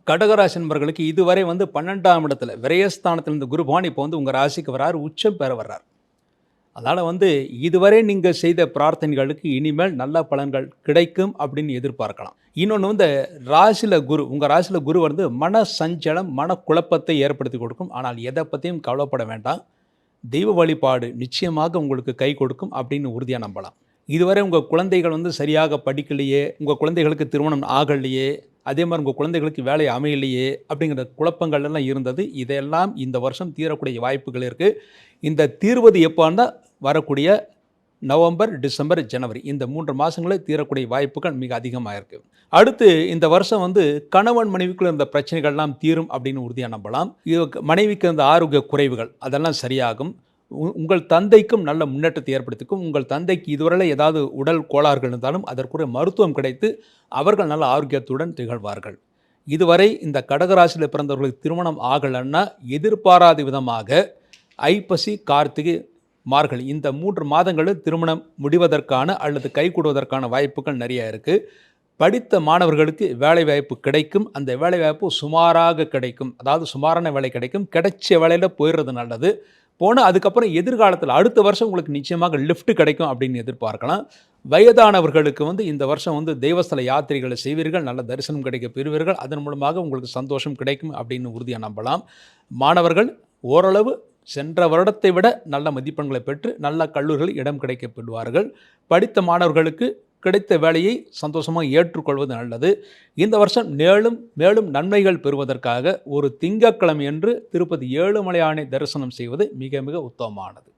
கடகராசி நண்பர்களுக்கு இதுவரை 12ஆம் இடத்துல விரயஸ்தானத்தில் இருந்த குரு பகவான் இப்போ உங்கள் ராசிக்கு வர்றார், உச்சம் பெற வர்றார். அதனால் இதுவரை நீங்கள் செய்த பிரார்த்தனைகளுக்கு இனிமேல் நல்ல பலன்கள் கிடைக்கும் அப்படின்னு எதிர்பார்க்கலாம். இன்னொன்று ராசியில் குரு, உங்கள் ராசியில் குரு மன சஞ்சலம், மன குழப்பத்தை ஏற்படுத்தி கொடுக்கும். ஆனால் எதை பற்றியும் கவலைப்பட வேண்டாம். தெய்வ வழிபாடு நிச்சயமாக உங்களுக்கு கை கொடுக்கும் அப்படின்னு உறுதியாக நம்பலாம். இதுவரை உங்கள் குழந்தைகள் சரியாக படிக்கலையே, உங்கள் குழந்தைகளுக்கு திருமணம் ஆகலையே, அதே மாதிரி உங்கள் குழந்தைகளுக்கு வேலை அமையலையே அப்படிங்கிற குழப்பங்கள் எல்லாம் இருந்தது. இதையெல்லாம் இந்த வருஷம் தீரக்கூடிய வாய்ப்புகள் இருக்குது. இந்த தீர்வது எப்போன்னா வரக்கூடிய நவம்பர், டிசம்பர், ஜனவரி இந்த 3 மாதங்களில் தீரக்கூடிய வாய்ப்புகள் மிக அதிகமாக இருக்குது. அடுத்து இந்த வருஷம் கணவன் மனைவிக்குள்ள இருந்த பிரச்சனைகள்லாம் தீரும் அப்படின்னு உறுதியாக நம்பலாம். இது மனைவிக்கு இருந்த ஆரோக்கிய குறைவுகள் அதெல்லாம் சரியாகும். உங்கள் தந்தைக்கும் நல்ல முன்னேற்றத்தை ஏற்படுத்திக்கும். உங்கள் தந்தைக்கு இதுவரை ஏதாவது உடல் கோளாறுகள் இருந்தாலும் அதற்குரிய மருத்துவம் கிடைத்து அவர்கள் நல்ல ஆரோக்கியத்துடன் திகழ்வார்கள். இதுவரை இந்த கடகராசியில் பிறந்தவர்களுக்கு திருமணம் ஆகலைன்னா எதிர்பாராத விதமாக ஐப்பசி, கார்த்திகை, மார்கழி இந்த 3 மாதங்களில் திருமணம் முடிவதற்கான அல்லது கைகூடுவதற்கான வாய்ப்புகள் நிறைய இருக்குது. படித்த மாணவர்களுக்கு வேலை வாய்ப்பு கிடைக்கும். அந்த வேலை வாய்ப்பு சுமாராக கிடைக்கும். அதாவது சுமாரான வேலை கிடைக்கும். கிடைச்ச வேலையில் போயிடுறது நல்லது. அதுக்கப்புறம் எதிர்காலத்தில் அடுத்த வருஷம் உங்களுக்கு நிச்சயமாக லிஃப்ட் கிடைக்கும் அப்படின்னு எதிர்பார்க்கலாம். வயதானவர்களுக்கு இந்த வருஷம் தெய்வஸ்தல யாத்திரைகளை செய்வீர்கள், நல்ல தரிசனம் கிடைக்க பெறுவீர்கள். அதன் மூலமாக உங்களுக்கு சந்தோஷம் கிடைக்கும் அப்படின்னு உறுதியாக நம்பலாம். மாணவர்கள் ஓரளவு சென்ற வருடத்தை விட நல்ல மதிப்பெண்களை பெற்று நல்ல கல்லூரிகளில் இடம் கிடைக்கப்படுவார்கள். படித்த மாணவர்களுக்கு கிடைத்த வேலையை சந்தோஷமாக ஏற்றுக்கொள்வது நல்லது. இந்த வருஷம் மேலும் நன்மைகள் பெறுவதற்காக ஒரு திங்கட்கிழமை என்று திருப்பதி ஏழுமலையானை தரிசனம் செய்வது மிக மிக உத்தமமானது.